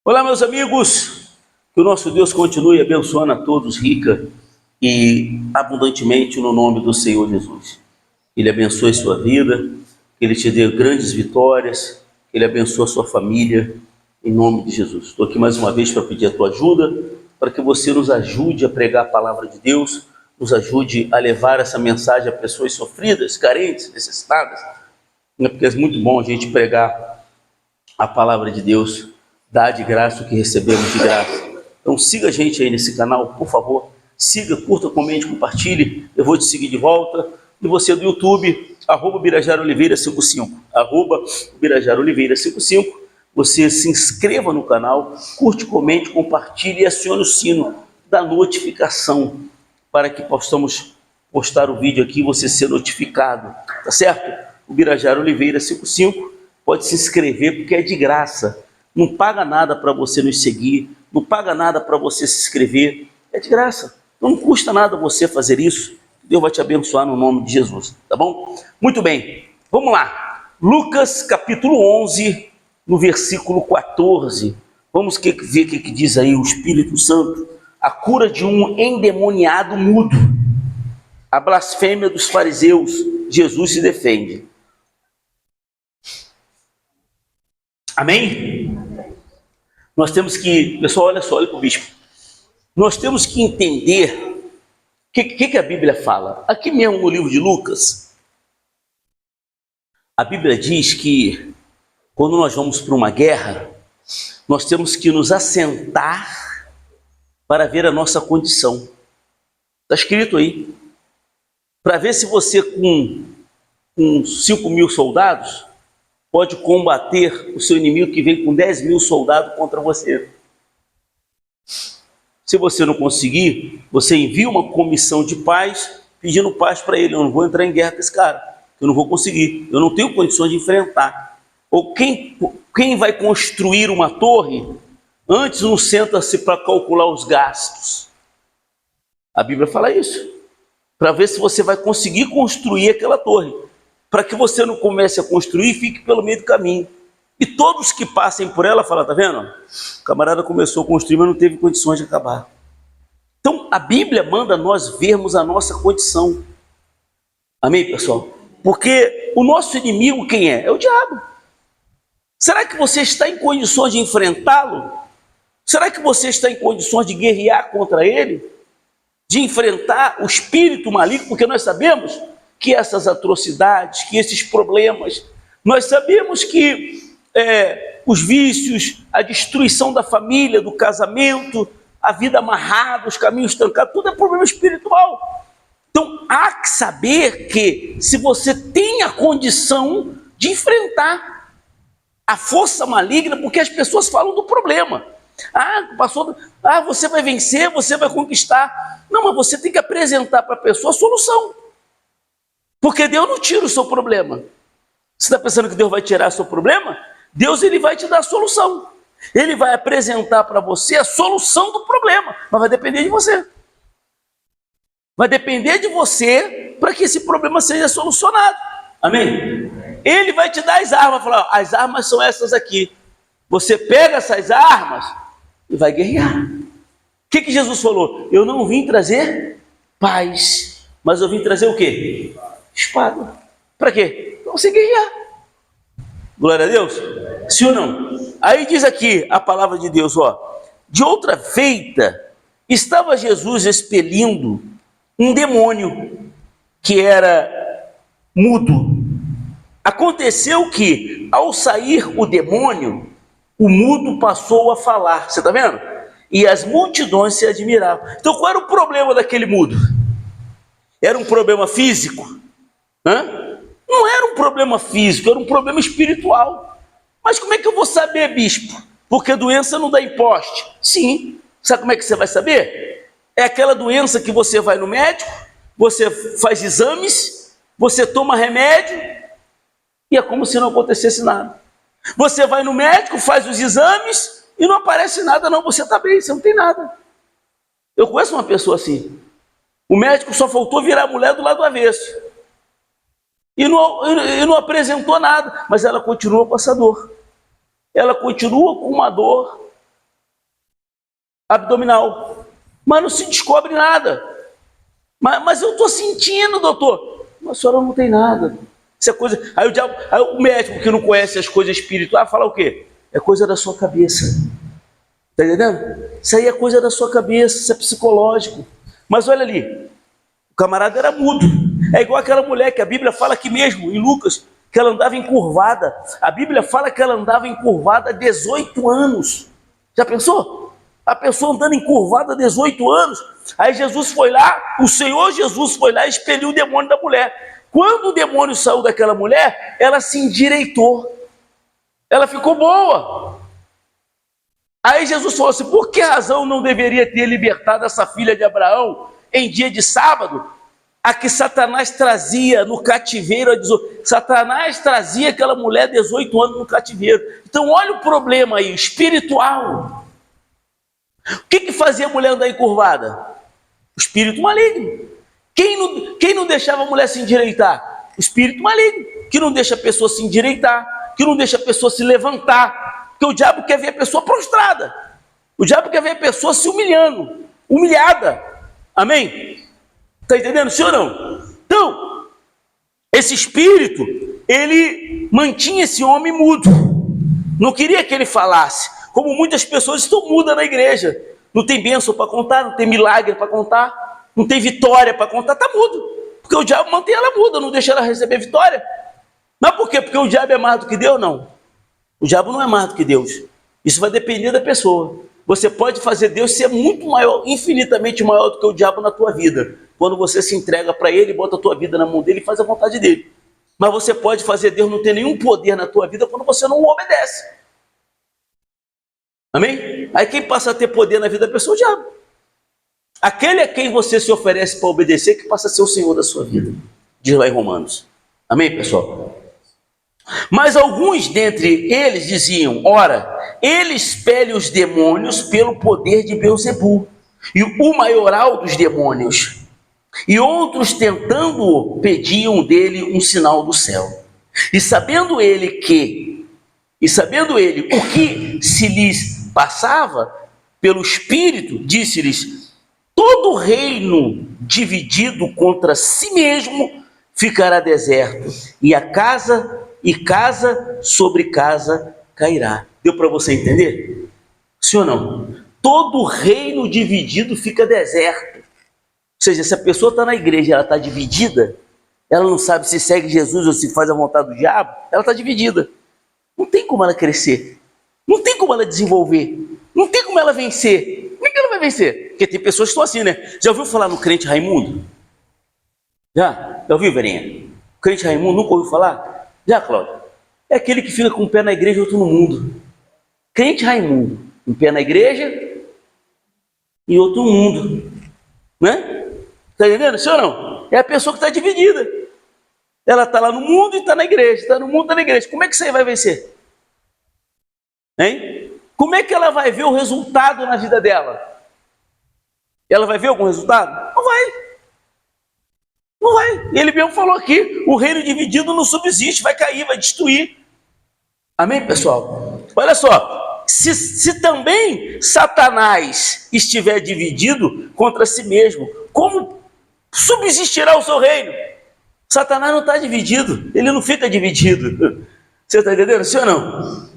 Olá, meus amigos, que o nosso Deus continue abençoando a todos rica e abundantemente no nome do Senhor Jesus. Que Ele abençoe sua vida, que Ele te dê grandes vitórias, que Ele abençoe a sua família, em nome de Jesus. Estou aqui mais uma vez para pedir a tua ajuda, para que você nos ajude a pregar a palavra de Deus, nos ajude a levar essa mensagem a pessoas sofridas, carentes, necessitadas, porque é muito bom a gente pregar a palavra de Deus, dá de graça o que recebemos de graça. Então siga a gente aí nesse canal, por favor. Siga, curta, comente, compartilhe. Eu vou te seguir de volta. E você do YouTube, @BirajaroOliveira55, @BirajaroOliveira55. Você se inscreva no canal, curte, comente, compartilhe e acione o sino da notificação para que possamos postar o vídeo aqui e você ser notificado, tá certo? O Birajara Oliveira 55 pode se inscrever porque é de graça. Não paga nada para você nos seguir, não paga nada para você se inscrever, é de graça. Então não custa nada você fazer isso. Deus vai te abençoar no nome de Jesus, tá bom? Muito bem, vamos lá. Lucas capítulo 11, no versículo 14. Vamos ver o que diz aí o Espírito Santo. A cura de um endemoniado mudo. A blasfêmia dos fariseus. Jesus se defende. Amém? Nós temos que, pessoal, olha só, olha para o bispo. Nós temos que entender o que a Bíblia fala. Aqui mesmo no livro de Lucas, a Bíblia diz que quando nós vamos para uma guerra, nós temos que nos assentar para ver a nossa condição. Está escrito aí. Para ver se você com 5.000 soldados pode combater o seu inimigo que vem com 10.000 soldados contra você. Se você não conseguir, você envia uma comissão de paz pedindo paz para ele. Eu não vou entrar em guerra com esse cara, eu não vou conseguir, eu não tenho condições de enfrentar. Ou quem vai construir uma torre, antes não senta-se para calcular os gastos. A Bíblia fala isso, para ver se você vai conseguir construir aquela torre, para que você não comece a construir e fique pelo meio do caminho. E todos que passem por ela falam, tá vendo? O camarada começou a construir, mas não teve condições de acabar. Então, a Bíblia manda nós vermos a nossa condição. Amém, pessoal? Porque o nosso inimigo quem é? É o diabo. Será que você está em condições de enfrentá-lo? Será que você está em condições de guerrear contra ele? De enfrentar o espírito maligno? Porque nós sabemos que essas atrocidades, que esses problemas, nós sabemos que os vícios, a destruição da família, do casamento, a vida amarrada, os caminhos trancados, tudo é problema espiritual. Então há que saber que se você tem a condição de enfrentar a força maligna, porque as pessoas falam do problema. Você vai vencer, você vai conquistar. Não, mas você tem que apresentar para a pessoa a solução. Porque Deus não tira o seu problema. Você está pensando que Deus vai tirar o seu problema? Deus ele vai te dar a solução. Ele vai apresentar para você a solução do problema, mas vai depender de você. Vai depender de você para que esse problema seja solucionado. Amém? Ele vai te dar as armas, falar, as armas são essas aqui. Você pega essas armas e vai guerrear. O que Jesus falou? Eu não vim trazer paz, mas eu vim trazer o quê? Espada. Para quê? Para você guerrear. Glória a Deus. Sim ou não? Aí diz aqui a palavra de Deus, ó. De outra feita, estava Jesus expelindo um demônio que era mudo. Aconteceu que, ao sair o demônio, o mudo passou a falar. Você está vendo? E as multidões se admiravam. Então qual era o problema daquele mudo? Era um problema físico? Não era um problema físico, era um problema espiritual. Mas como é que eu vou saber, bispo? Porque doença não dá em poste. Sim. Sabe como é que você vai saber? É aquela doença que você vai no médico, você faz exames, você toma remédio e é como se não acontecesse nada. Você vai no médico, faz os exames e não aparece nada, não. Você está bem, você não tem nada. Eu conheço uma pessoa assim. O médico só faltou virar a mulher do lado avesso. E não apresentou nada, mas ela continua com essa dor. Ela continua com uma dor abdominal, mas não se descobre nada. Mas eu estou sentindo, doutor. Mas a senhora não tem nada. Isso é coisa. Aí o médico que não conhece as coisas espirituais fala o quê? É coisa da sua cabeça. Está entendendo? Isso aí é coisa da sua cabeça, isso é psicológico. Mas olha ali, o camarada era mudo. É igual aquela mulher que a Bíblia fala aqui mesmo, em Lucas, que ela andava encurvada. A Bíblia fala que ela andava encurvada há 18 anos. Já pensou? A pessoa andando encurvada há 18 anos. Aí Jesus foi lá, o Senhor Jesus foi lá e expeliu o demônio da mulher. Quando o demônio saiu daquela mulher, ela se endireitou. Ela ficou boa. Aí Jesus falou assim: por que razão não deveria ter libertado essa filha de Abraão em dia de sábado, a que Satanás trazia no cativeiro? Satanás trazia aquela mulher 18 anos no cativeiro. Então olha o problema aí, espiritual. O que fazia a mulher andar encurvada? O espírito maligno. Quem não deixava a mulher se endireitar? O espírito maligno, que não deixa a pessoa se endireitar, que não deixa a pessoa se levantar. Porque o diabo quer ver a pessoa prostrada. O diabo quer ver a pessoa se humilhando, humilhada. Amém? Está entendendo, sim ou não? Então, esse espírito, ele mantinha esse homem mudo. Não queria que ele falasse. Como muitas pessoas estão mudas na igreja. Não tem bênção para contar, não tem milagre para contar, não tem vitória para contar, está mudo. Porque o diabo mantém ela muda, não deixa ela receber vitória. Mas por quê? Porque o diabo é mais do que Deus? Não. O diabo não é mais do que Deus. Isso vai depender da pessoa. Você pode fazer Deus ser muito maior, infinitamente maior do que o diabo na tua vida, quando você se entrega para ele, bota a tua vida na mão dele e faz a vontade dele. Mas você pode fazer Deus não ter nenhum poder na tua vida quando você não o obedece. Amém? Aí quem passa a ter poder na vida da pessoa é o diabo. Aquele a quem você se oferece para obedecer que passa a ser o Senhor da sua vida. Diz lá em Romanos. Amém, pessoal? Mas alguns dentre eles diziam: ora, ele expele os demônios pelo poder de Beelzebul, e o maioral dos demônios. E outros, tentando-o, pediam dele um sinal do céu. E sabendo ele o que se lhes passava pelo Espírito, disse-lhes: todo reino dividido contra si mesmo ficará deserto, e casa sobre casa cairá. Deu para você entender? Sim ou não? Todo reino dividido fica deserto. Ou seja, se a pessoa está na igreja e ela está dividida, ela não sabe se segue Jesus ou se faz a vontade do diabo, ela está dividida. Não tem como ela crescer. Não tem como ela desenvolver. Não tem como ela vencer. Como é que ela vai vencer? Porque tem pessoas que estão assim, né? Já ouviu falar no crente Raimundo? Já ouviu, Verinha? O crente Raimundo, nunca ouviu falar? Já, Cláudio? É aquele que fica com um pé na igreja e outro no mundo. Crente Raimundo, um pé na igreja e outro no mundo. Né? Está entendendo? Sim ou não? É a pessoa que está dividida. Ela está lá no mundo e está na igreja. Está no mundo e está na igreja. Como é que isso aí vai vencer? Hein? Como é que ela vai ver o resultado na vida dela? Ela vai ver algum resultado? Não vai. Não vai. Ele mesmo falou aqui: o reino dividido não subsiste, vai cair, vai destruir. Amém, pessoal? Olha só, se também Satanás estiver dividido contra si mesmo, como subsistirá o seu reino? Satanás não está dividido, ele não fica dividido. Você está entendendo, sim ou não?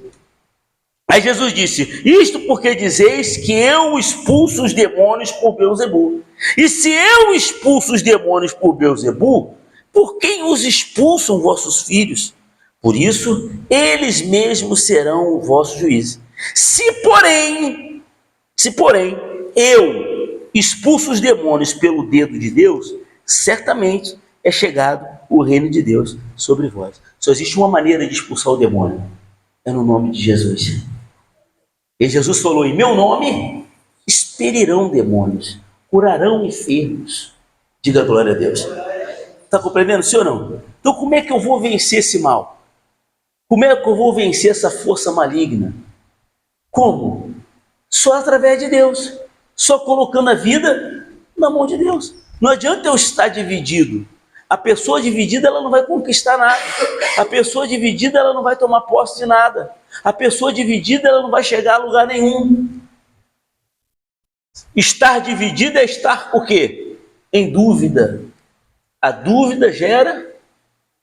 Aí Jesus disse: isto porque dizeis que eu expulso os demônios por Beelzebul. E se eu expulso os demônios por Beelzebul, por quem os expulsam vossos filhos? Por isso, eles mesmos serão o vosso juiz. Se porém, eu expulso os demônios pelo dedo de Deus, certamente é chegado o reino de Deus sobre vós. Só existe uma maneira de expulsar o demônio: é no nome de Jesus. E Jesus falou: em meu nome expelirão demônios, curarão enfermos. Diga glória a Deus. Está compreendendo, sim ou não? Então como é que eu vou vencer esse mal? Como é que eu vou vencer essa força maligna? Como? Só através de Deus. Só colocando a vida na mão de Deus. Não adianta eu estar dividido. A pessoa dividida, ela não vai conquistar nada. A pessoa dividida, ela não vai tomar posse de nada. A pessoa dividida, ela não vai chegar a lugar nenhum. Estar dividido é estar o quê? Em dúvida. A dúvida gera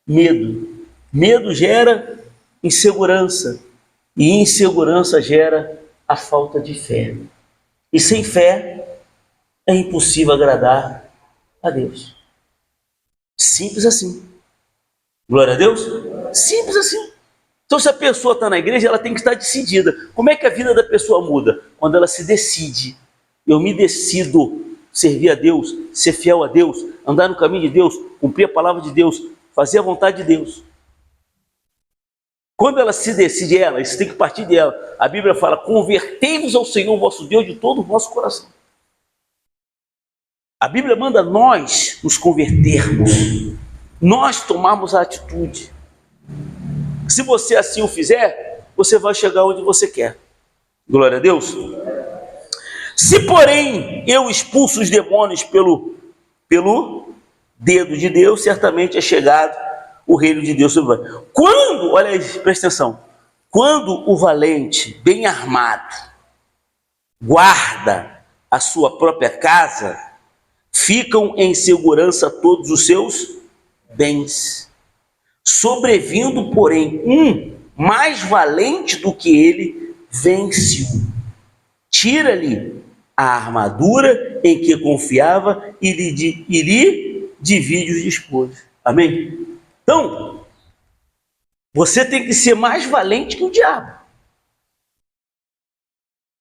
medo. Medo gera insegurança. E insegurança gera a falta de fé. E sem fé é impossível agradar a Deus. Simples assim. Glória a Deus. Simples assim. Então, se a pessoa está na igreja, ela tem que estar decidida. Como é que a vida da pessoa muda? Quando ela se decide. Eu me decido servir a Deus, ser fiel a Deus, andar no caminho de Deus, cumprir a palavra de Deus, fazer a vontade de Deus. Quando ela se decide, isso tem que partir dela. A Bíblia fala: convertei-vos ao Senhor vosso Deus de todo o vosso coração. A Bíblia manda nós nos convertermos, nós tomarmos a atitude. Se você assim o fizer, você vai chegar onde você quer. Glória a Deus. Se, porém, eu expulso os demônios pelo dedo de Deus, certamente é chegado o reino de Deus sobre vós. Quando, olha aí, presta atenção, quando o valente, bem armado, guarda a sua própria casa, ficam em segurança todos os seus bens. Sobrevindo, porém, um mais valente do que ele, vence-o. Tira-lhe a armadura em que confiava e lhe divide os despojos. Amém? Então, você tem que ser mais valente que o diabo.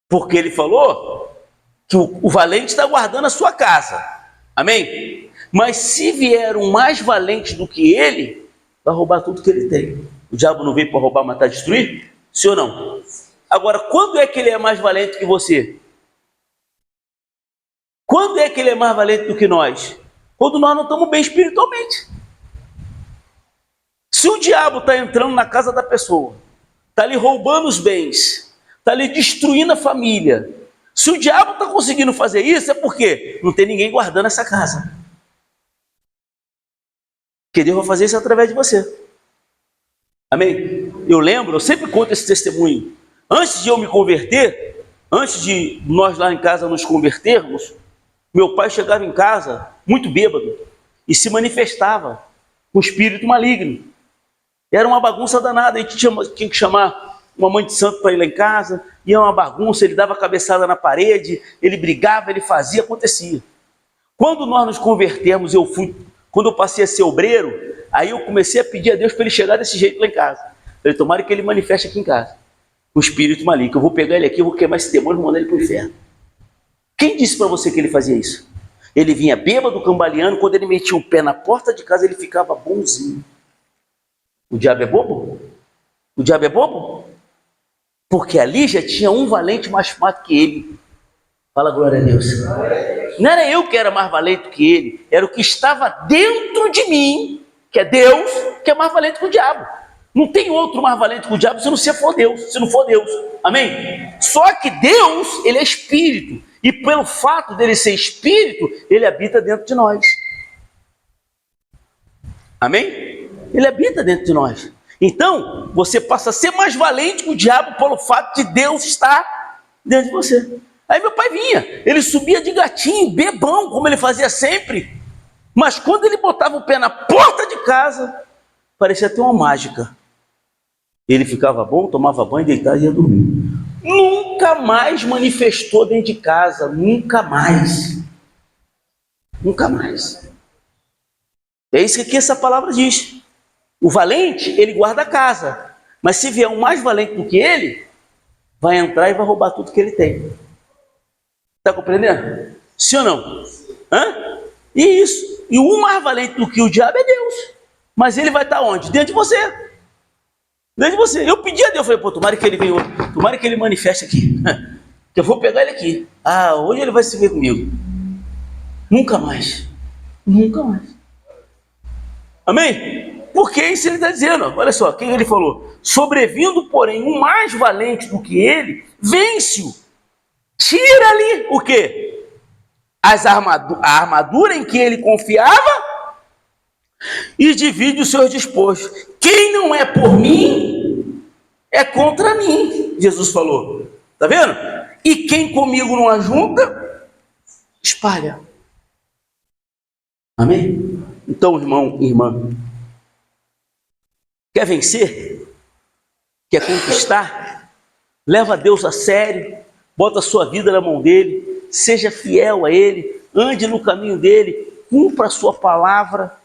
Porque ele falou que o valente está guardando a sua casa. Amém? Mas se vier um mais valente do que ele, vai roubar tudo que ele tem. O diabo não veio para roubar, matar, destruir? Sim ou não? Agora, quando é que ele é mais valente que você? Quando é que ele é mais valente do que nós? Quando nós não estamos bem espiritualmente. Se o diabo está entrando na casa da pessoa, está lhe roubando os bens, está lhe destruindo a família, se o diabo está conseguindo fazer isso, é porque não tem ninguém guardando essa casa. Que Deus vai fazer isso através de você. Amém? Eu sempre conto esse testemunho. Antes de eu me converter, antes de nós lá em casa nos convertermos, meu pai chegava em casa muito bêbado e se manifestava com espírito maligno. Era uma bagunça danada, a gente tinha que chamar uma mãe de santo para ir lá em casa, ia uma bagunça, ele dava cabeçada na parede, ele brigava, ele fazia, acontecia. Quando nós nos convertemos, quando eu passei a ser obreiro, aí eu comecei a pedir a Deus para ele chegar desse jeito lá em casa. Falei: tomara que ele manifeste aqui em casa o espírito maligno, eu vou pegar ele aqui, eu vou queimar esse demônio e vou mandar ele para o inferno. Quem disse para você que ele fazia isso? Ele vinha bêbado, cambaleando, quando ele metia o pé na porta de casa, ele ficava bonzinho. O diabo é bobo? O diabo é bobo? Porque ali já tinha um valente mais forte que ele. Fala glória a Deus. Não era eu que era mais valente que ele, era o que estava dentro de mim, que é Deus, que é mais valente que o diabo. Não tem outro mais valente que o diabo se não for Deus. Amém? Só que Deus, ele é espírito. E pelo fato dele ser espírito, ele habita dentro de nós. Amém? Ele habita dentro de nós. Então, você passa a ser mais valente que o diabo pelo fato de Deus estar dentro de você. Aí meu pai vinha, ele subia de gatinho, bebão, como ele fazia sempre. Mas quando ele botava o pé na porta de casa, parecia ter uma mágica. Ele ficava bom, tomava banho, deitava e ia dormir. Nunca mais manifestou dentro de casa, nunca mais. Nunca mais. É isso que aqui essa palavra diz. O valente, ele guarda a casa. Mas se vier um mais valente do que ele, vai entrar e vai roubar tudo que ele tem. Está compreendendo? Sim ou não? Hã? E isso. E o mais valente do que o diabo é Deus. Mas ele vai estar onde? Dentro de você. Dentro de você. Eu pedi a Deus, falei: pô, tomara que ele venha, tomara que ele manifeste aqui. Que eu vou pegar ele aqui. Ah, hoje ele vai se ver comigo. Nunca mais. Nunca mais. Amém? Porque isso ele está dizendo. Olha só, quem ele falou? Sobrevindo, porém, um mais valente do que ele, vence-o. Tira-lhe o quê? A armadura em que ele confiava e divide os seus despojos. Quem não é por mim, é contra mim, Jesus falou. Tá vendo? E quem comigo não ajunta, espalha. Amém? Então, irmão e irmã, quer vencer? Quer conquistar? Leva Deus a sério, bota a sua vida na mão dele, seja fiel a ele, ande no caminho dele, cumpra a sua palavra.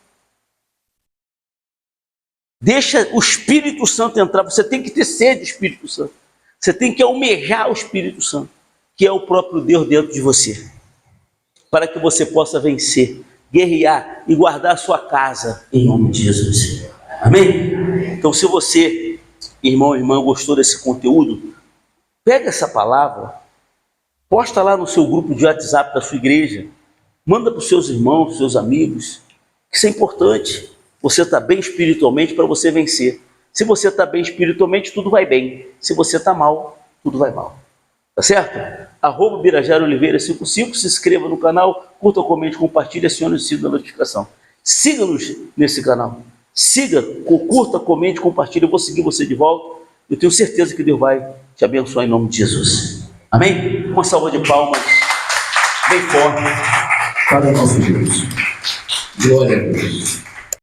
Deixa o Espírito Santo entrar. Você tem que ter sede do Espírito Santo. Você tem que almejar o Espírito Santo, que é o próprio Deus dentro de você, para que você possa vencer, guerrear e guardar a sua casa, em nome de Jesus. Amém? Então, se você, irmão e irmã, gostou desse conteúdo, pega essa palavra, posta lá no seu grupo de WhatsApp da sua igreja, manda para os seus irmãos, seus amigos, que isso é importante. Você está bem espiritualmente para você vencer. Se você está bem espiritualmente, tudo vai bem. Se você está mal, tudo vai mal. Tá certo? @Birajara Oliveira 55, se inscreva no canal, curta, comente, compartilhe, acione o sino da notificação. Siga-nos nesse canal. Siga, curta, comente, compartilhe. Eu vou seguir você de volta. Eu tenho certeza que Deus vai te abençoar em nome de Jesus. Amém? Uma salva de palmas bem forte para o nosso Deus. Glória a Deus.